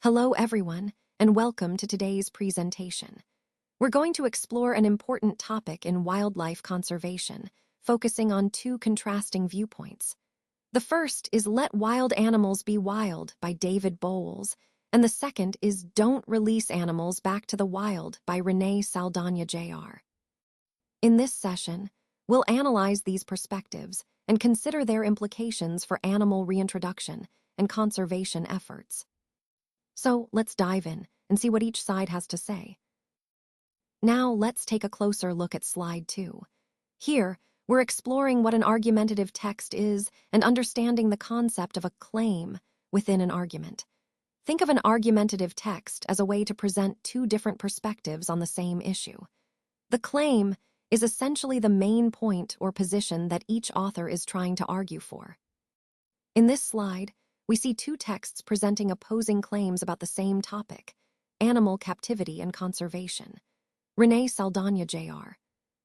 Hello everyone, and welcome to today's presentation. We're going to explore an important topic in wildlife conservation, focusing on two contrasting viewpoints. The first is Let Wild Animals Be Wild by David Bowles, and the second is Don't Release Animals Back to the Wild by Renee Saldana Jr. In this session, we'll analyze these perspectives and consider their implications for animal reintroduction and conservation efforts. So let's dive in and see what each side has to say. Now let's take a closer look at slide 2. Here, we're exploring what an argumentative text is and understanding the concept of a claim within an argument. Think of an argumentative text as a way to present two different perspectives on the same issue. The claim is essentially the main point or position that each author is trying to argue for. In this slide, we see two texts presenting opposing claims about the same topic, animal captivity and conservation. Renee Saldana Jr.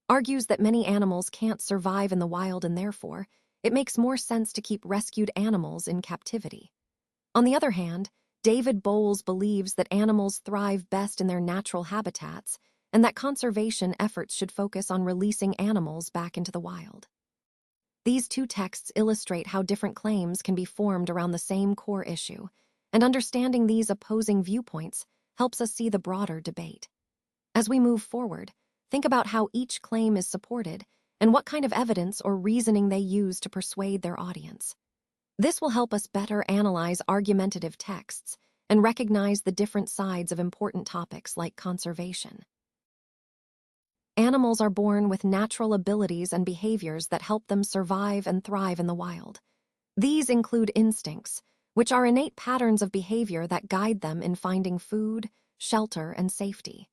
argues that many animals can't survive in the wild and therefore, it makes more sense to keep rescued animals in captivity. On the other hand, David Bowles believes that animals thrive best in their natural habitats and that conservation efforts should focus on releasing animals back into the wild. These two texts illustrate how different claims can be formed around the same core issue, and understanding these opposing viewpoints helps us see the broader debate. As we move forward, think about how each claim is supported and what kind of evidence or reasoning they use to persuade their audience. This will help us better analyze argumentative texts and recognize the different sides of important topics like conservation. Animals are born with natural abilities and behaviors that help them survive and thrive in the wild. These include instincts, which are innate patterns of behavior that guide them in finding food, shelter, and safety.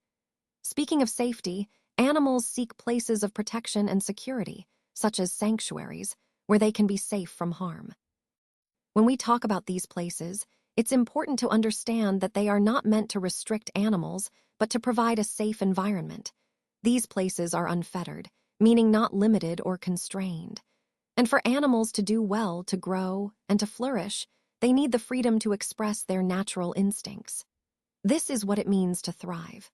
Speaking of safety, animals seek places of protection and security, such as sanctuaries, where they can be safe from harm. When we talk about these places, it's important to understand that they are not meant to restrict animals, but to provide a safe environment. These places are unfettered, meaning not limited or constrained. And for animals to do well, to grow, and to flourish, they need the freedom to express their natural instincts. This is what it means to thrive.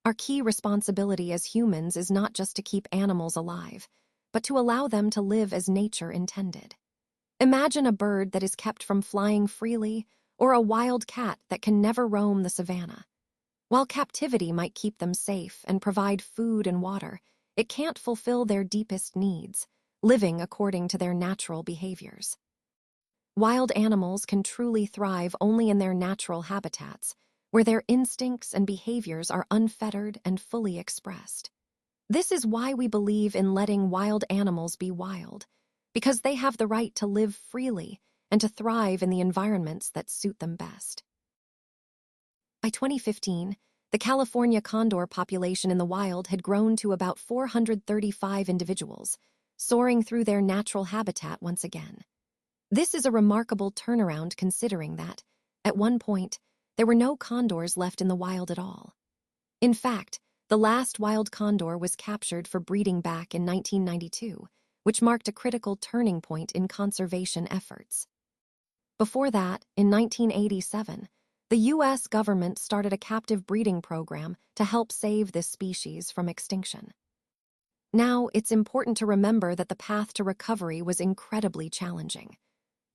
Our key responsibility as humans is not just to keep animals alive, but to allow them to live as nature intended. Imagine a bird that is kept from flying freely, or a wild cat that can never roam the savanna. While captivity might keep them safe and provide food and water, it can't fulfill their deepest needs, living according to their natural behaviors. Wild animals can truly thrive only in their natural habitats, where their instincts and behaviors are unfettered and fully expressed. This is why we believe in letting wild animals be wild, because they have the right to live freely and to thrive in the environments that suit them best. By 2015, the California condor population in the wild had grown to about 435 individuals, soaring through their natural habitat once again. This is a remarkable turnaround considering that, at one point, there were no condors left in the wild at all. In fact, the last wild condor was captured for breeding back in 1992, which marked a critical turning point in conservation efforts. Before that, in 1987, the U.S. government started a captive breeding program to help save this species from extinction. Now, it's important to remember that the path to recovery was incredibly challenging.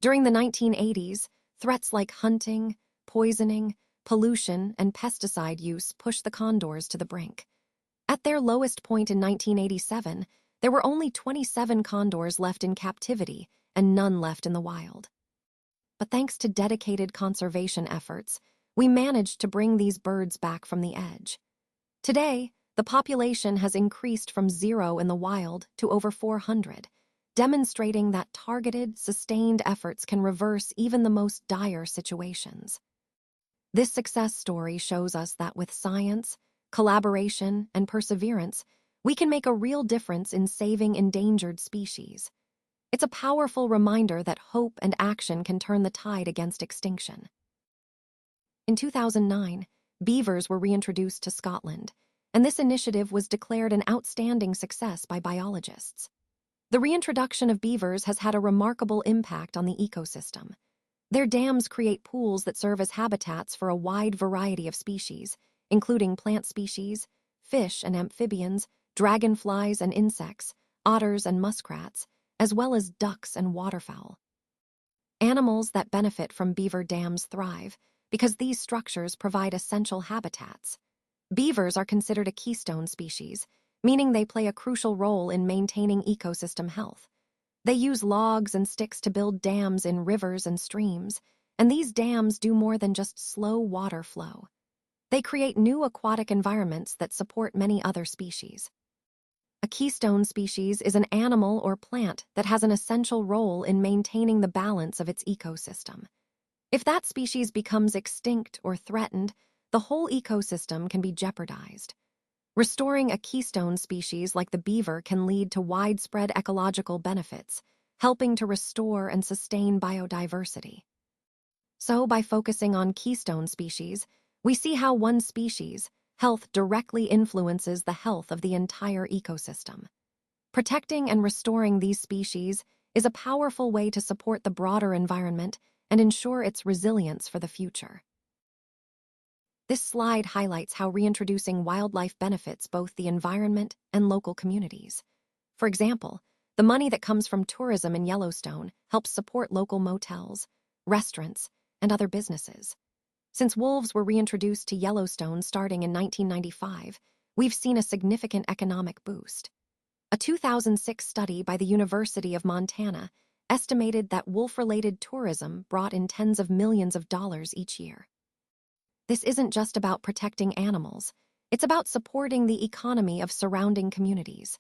During the 1980s, threats like hunting, poisoning, pollution, and pesticide use pushed the condors to the brink. At their lowest point in 1987, there were only 27 condors left in captivity and none left in the wild. But thanks to dedicated conservation efforts, we managed to bring these birds back from the edge. Today, the population has increased from 0 in the wild to over 400, demonstrating that targeted, sustained efforts can reverse even the most dire situations. This success story shows us that with science, collaboration, and perseverance, we can make a real difference in saving endangered species. It's a powerful reminder that hope and action can turn the tide against extinction. In 2009, beavers were reintroduced to Scotland, and this initiative was declared an outstanding success by biologists. The reintroduction of beavers has had a remarkable impact on the ecosystem. Their dams create pools that serve as habitats for a wide variety of species, including plant species, fish and amphibians, dragonflies and insects, otters and muskrats, as well as ducks and waterfowl. Animals that benefit from beaver dams thrive because these structures provide essential habitats. Beavers are considered a keystone species, meaning they play a crucial role in maintaining ecosystem health. They use logs and sticks to build dams in rivers and streams, and these dams do more than just slow water flow. They create new aquatic environments that support many other species. A keystone species is an animal or plant that has an essential role in maintaining the balance of its ecosystem. If that species becomes extinct or threatened, the whole ecosystem can be jeopardized. Restoring a keystone species like the beaver can lead to widespread ecological benefits, helping to restore and sustain biodiversity. So, by focusing on keystone species, we see how one species' health directly influences the health of the entire ecosystem. Protecting and restoring these species is a powerful way to support the broader environment and ensure its resilience for the future. This slide highlights how reintroducing wildlife benefits both the environment and local communities. For example, the money that comes from tourism in Yellowstone helps support local motels, restaurants, and other businesses. Since wolves were reintroduced to Yellowstone starting in 1995, we've seen a significant economic boost. A 2006 study by the University of Montana estimated that wolf-related tourism brought in tens of millions of dollars each year. This isn't just about protecting animals, it's about supporting the economy of surrounding communities.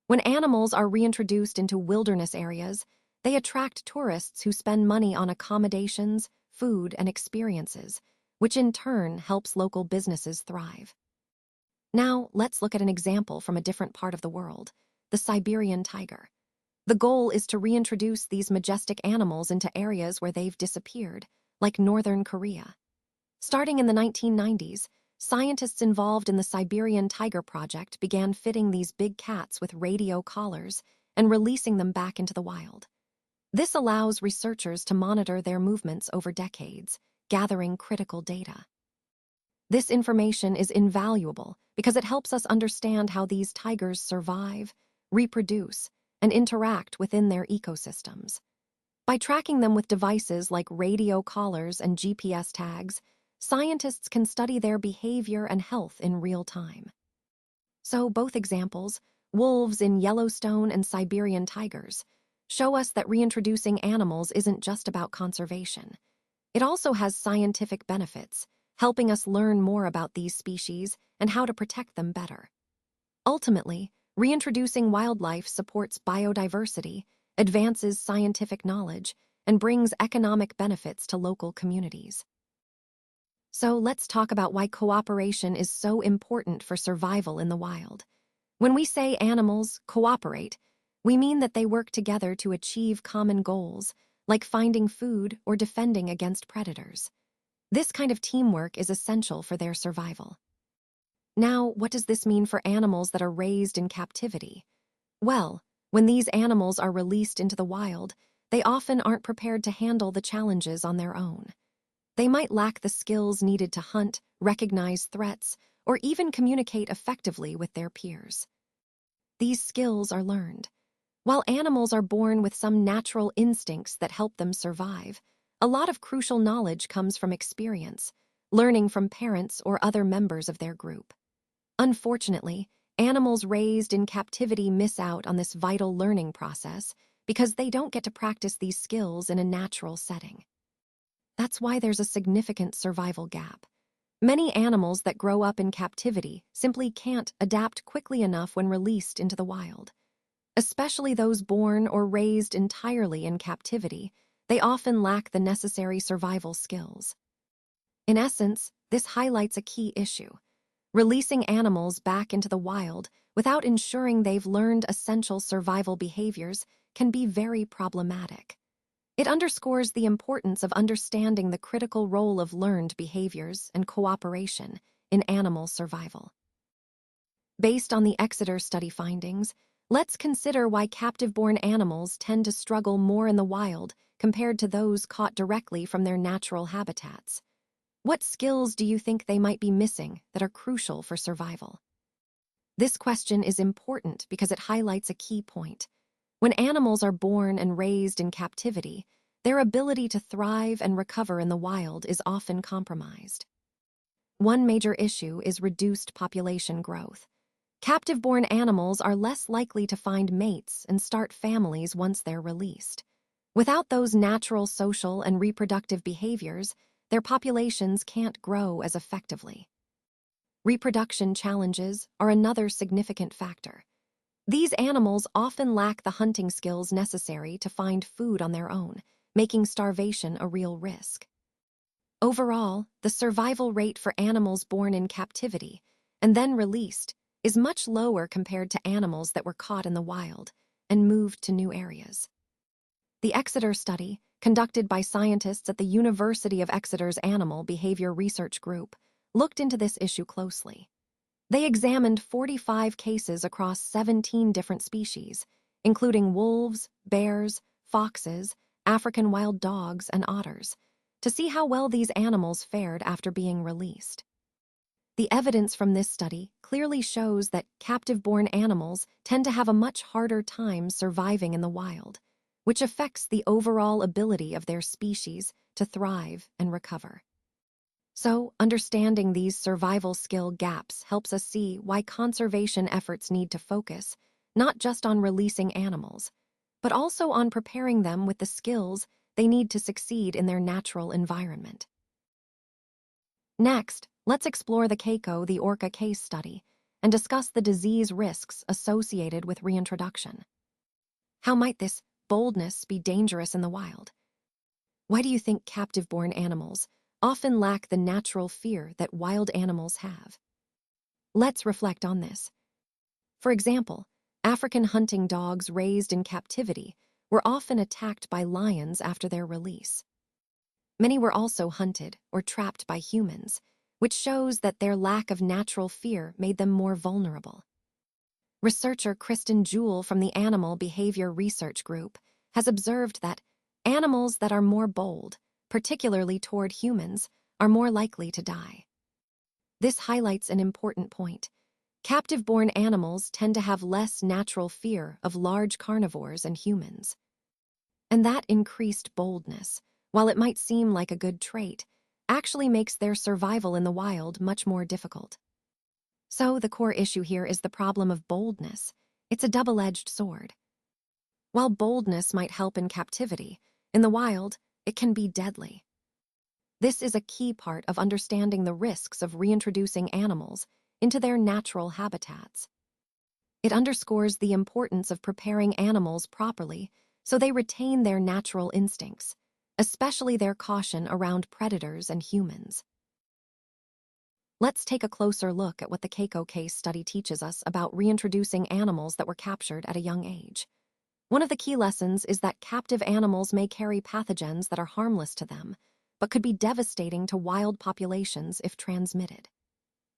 When animals are reintroduced into wilderness areas, they attract tourists who spend money on accommodations, food, and experiences, which in turn helps local businesses thrive. Now, let's look at an example from a different part of the world, the Siberian tiger. The goal is to reintroduce these majestic animals into areas where they've disappeared, like northern Korea. Starting in the 1990s, scientists involved in the Siberian Tiger Project began fitting these big cats with radio collars and releasing them back into the wild. This allows researchers to monitor their movements over decades, gathering critical data. This information is invaluable because it helps us understand how these tigers survive, reproduce, and interact within their ecosystems. By tracking them with devices like radio collars and GPS tags, scientists can study their behavior and health in real time. So both examples, wolves in Yellowstone and Siberian tigers, show us that reintroducing animals isn't just about conservation. It also has scientific benefits, helping us learn more about these species and how to protect them better. Ultimately, reintroducing wildlife supports biodiversity, advances scientific knowledge, and brings economic benefits to local communities. So let's talk about why cooperation is so important for survival in the wild. When we say animals cooperate, we mean that they work together to achieve common goals, like finding food or defending against predators. This kind of teamwork is essential for their survival. Now, what does this mean for animals that are raised in captivity? Well, when these animals are released into the wild, they often aren't prepared to handle the challenges on their own. They might lack the skills needed to hunt, recognize threats, or even communicate effectively with their peers. These skills are learned. While animals are born with some natural instincts that help them survive, a lot of crucial knowledge comes from experience, learning from parents or other members of their group. Unfortunately, animals raised in captivity miss out on this vital learning process because they don't get to practice these skills in a natural setting. That's why there's a significant survival gap. Many animals that grow up in captivity simply can't adapt quickly enough when released into the wild. Especially those born or raised entirely in captivity, they often lack the necessary survival skills. In essence, this highlights a key issue. Releasing animals back into the wild without ensuring they've learned essential survival behaviors can be very problematic. It underscores the importance of understanding the critical role of learned behaviors and cooperation in animal survival. Based on the Exeter study findings, let's consider why captive-born animals tend to struggle more in the wild compared to those caught directly from their natural habitats. What skills do you think they might be missing that are crucial for survival? This question is important because it highlights a key point. When animals are born and raised in captivity, their ability to thrive and recover in the wild is often compromised. One major issue is reduced population growth. Captive-born animals are less likely to find mates and start families once they're released. Without those natural social and reproductive behaviors, their populations can't grow as effectively. Reproduction challenges are another significant factor. These animals often lack the hunting skills necessary to find food on their own, making starvation a real risk. Overall, the survival rate for animals born in captivity and then released is much lower compared to animals that were caught in the wild and moved to new areas. The Exeter study, conducted by scientists at the University of Exeter's Animal Behavior Research Group, looked into this issue closely. They examined 45 cases across 17 different species, including wolves, bears, foxes, African wild dogs, and otters, to see how well these animals fared after being released. The evidence from this study clearly shows that captive-born animals tend to have a much harder time surviving in the wild, which affects the overall ability of their species to thrive and recover. So, understanding these survival skill gaps helps us see why conservation efforts need to focus not just on releasing animals, but also on preparing them with the skills they need to succeed in their natural environment. Next, let's explore the Keiko the orca case study and discuss the disease risks associated with reintroduction. How might this boldness be dangerous in the wild? Why do you think captive-born animals often lack the natural fear that wild animals have? Let's reflect on this. For example, African hunting dogs raised in captivity were often attacked by lions after their release. Many were also hunted or trapped by humans, which shows that their lack of natural fear made them more vulnerable. Researcher Kristen Jewell from the Animal Behavior Research Group has observed that animals that are more bold, particularly toward humans, are more likely to die. This highlights an important point. Captive-born animals tend to have less natural fear of large carnivores and humans. And that increased boldness, while it might seem like a good trait, actually makes their survival in the wild much more difficult. So the core issue here is the problem of boldness. It's a double-edged sword. While boldness might help in captivity, in the wild, it can be deadly. This is a key part of understanding the risks of reintroducing animals into their natural habitats. It underscores the importance of preparing animals properly so they retain their natural instincts, especially their caution around predators and humans. Let's take a closer look at what the Keiko case study teaches us about reintroducing animals that were captured at a young age. One of the key lessons is that captive animals may carry pathogens that are harmless to them, but could be devastating to wild populations if transmitted.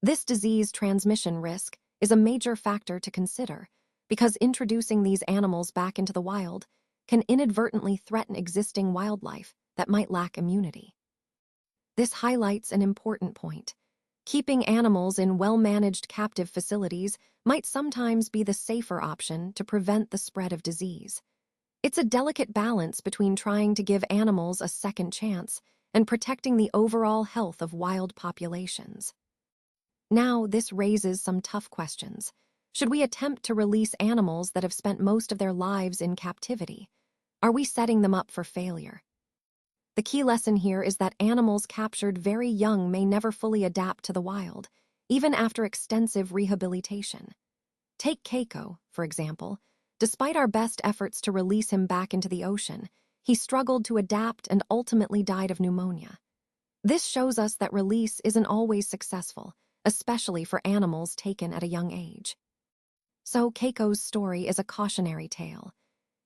This disease transmission risk is a major factor to consider because introducing these animals back into the wild can inadvertently threaten existing wildlife that might lack immunity. This highlights an important point. Keeping animals in well-managed captive facilities might sometimes be the safer option to prevent the spread of disease. It's a delicate balance between trying to give animals a second chance and protecting the overall health of wild populations. Now, this raises some tough questions. Should we attempt to release animals that have spent most of their lives in captivity? Are we setting them up for failure? The key lesson here is that animals captured very young may never fully adapt to the wild, even after extensive rehabilitation. Take Keiko, for example. Despite our best efforts to release him back into the ocean, he struggled to adapt and ultimately died of pneumonia. This shows us that release isn't always successful, especially for animals taken at a young age. So Keiko's story is a cautionary tale.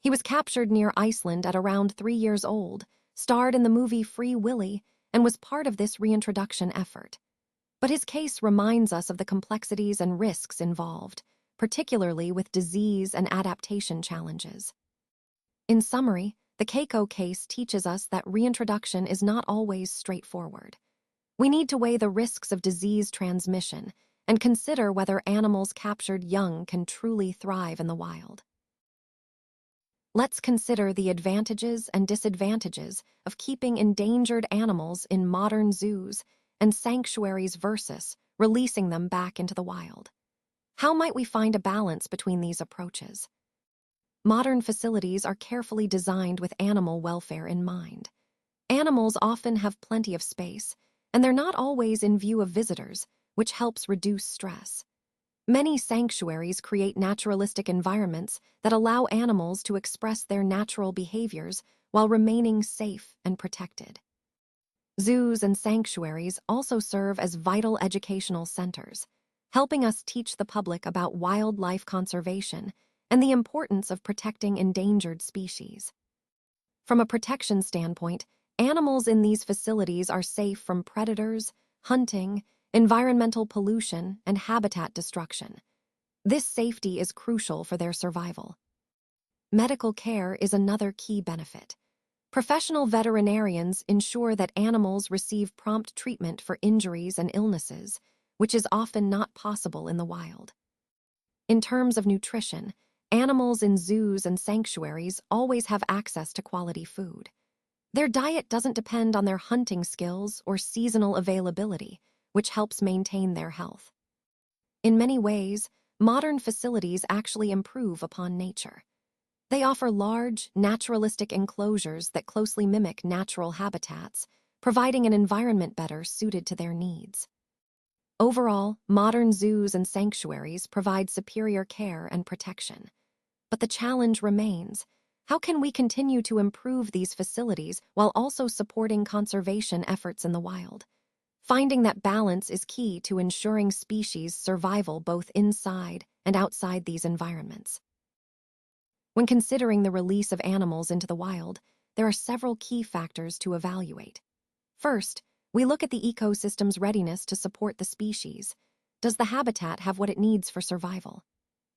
He was captured near Iceland at around 3 years old, starred in the movie Free Willy, and was part of this reintroduction effort. But his case reminds us of the complexities and risks involved, particularly with disease and adaptation challenges. In summary, The Keiko case teaches us that reintroduction is not always straightforward. We need to weigh the risks of disease transmission and consider whether animals captured young can truly thrive in the wild. Let's consider the advantages and disadvantages of keeping endangered animals in modern zoos and sanctuaries versus releasing them back into the wild. How might we find a balance between these approaches? Modern facilities are carefully designed with animal welfare in mind. Animals often have plenty of space, and they're not always in view of visitors, which helps reduce stress. Many sanctuaries create naturalistic environments that allow animals to express their natural behaviors while remaining safe and protected. Zoos and sanctuaries also serve as vital educational centers, helping us teach the public about wildlife conservation and the importance of protecting endangered species. From a protection standpoint, animals in these facilities are safe from predators, hunting, environmental pollution, and habitat destruction. This safety is crucial for their survival. Medical care is another key benefit. Professional veterinarians ensure that animals receive prompt treatment for injuries and illnesses, which is often not possible in the wild. In terms of nutrition, animals in zoos and sanctuaries always have access to quality food. Their diet doesn't depend on their hunting skills or seasonal availability, which helps maintain their health. In many ways, modern facilities actually improve upon nature. They offer large, naturalistic enclosures that closely mimic natural habitats, providing an environment better suited to their needs. Overall, modern zoos and sanctuaries provide superior care and protection. But the challenge remains: how can we continue to improve these facilities while also supporting conservation efforts in the wild? Finding that balance is key to ensuring species survival both inside and outside these environments. When considering the release of animals into the wild, there are several key factors to evaluate. First, we look at the ecosystem's readiness to support the species. Does the habitat have what it needs for survival?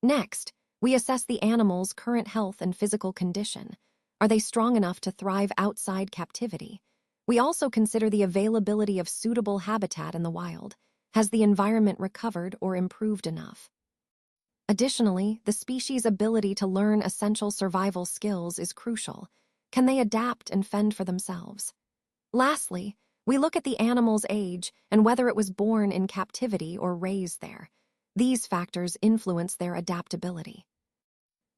Next, we assess the animal's current health and physical condition. Are they strong enough to thrive outside captivity? We also consider the availability of suitable habitat in the wild. Has the environment recovered or improved enough? Additionally, the species' ability to learn essential survival skills is crucial. Can they adapt and fend for themselves? Lastly, we look at the animal's age and whether it was born in captivity or raised there. These factors influence their adaptability.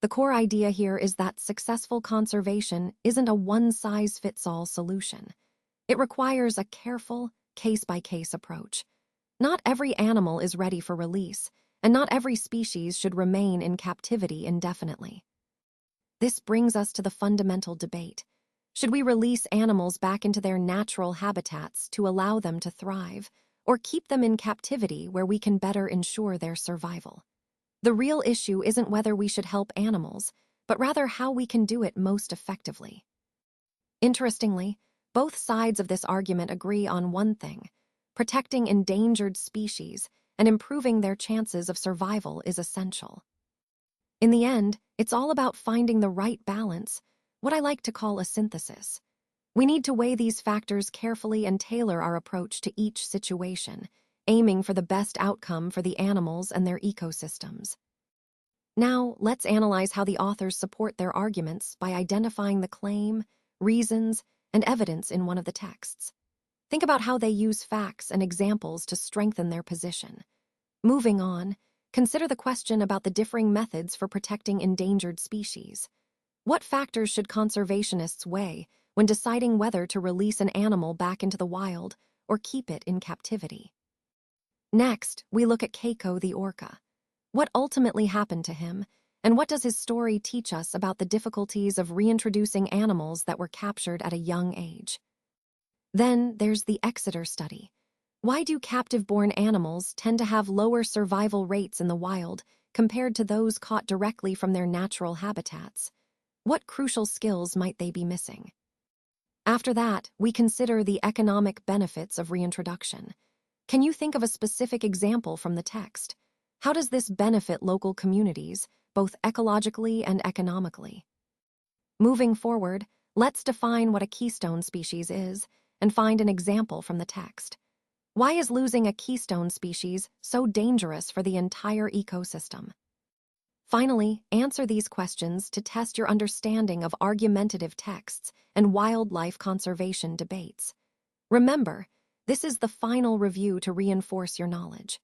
The core idea here is that successful conservation isn't a one-size-fits-all solution. It requires a careful, case-by-case approach. Not every animal is ready for release, and not every species should remain in captivity indefinitely. This brings us to the fundamental debate. Should we release animals back into their natural habitats to allow them to thrive, or keep them in captivity where we can better ensure their survival? The real issue isn't whether we should help animals, but rather how we can do it most effectively. Interestingly, both sides of this argument agree on one thing: protecting endangered species and improving their chances of survival is essential. In the end, it's all about finding the right balance, what I like to call a synthesis. We need to weigh these factors carefully and tailor our approach to each situation, aiming for the best outcome for the animals and their ecosystems. Now, let's analyze how the authors support their arguments by identifying the claim, reasons, and evidence in one of the texts. Think about how they use facts and examples to strengthen their position. Moving on, consider the question about the differing methods for protecting endangered species. What factors should conservationists weigh when deciding whether to release an animal back into the wild or keep it in captivity? Next, we look at Keiko the orca. What ultimately happened to him, and what does his story teach us about the difficulties of reintroducing animals that were captured at a young age? Then there's the Exeter study. Why do captive-born animals tend to have lower survival rates in the wild compared to those caught directly from their natural habitats? What crucial skills might they be missing? After that, we consider the economic benefits of reintroduction. Can you think of a specific example from the text? How does this benefit local communities, both ecologically and economically? Moving forward, Let's define what a keystone species is and find an example from the text. Why is losing a keystone species so dangerous for the entire ecosystem? Finally, answer these questions to test your understanding of argumentative texts and wildlife conservation debates. Remember, this is the final review to reinforce your knowledge.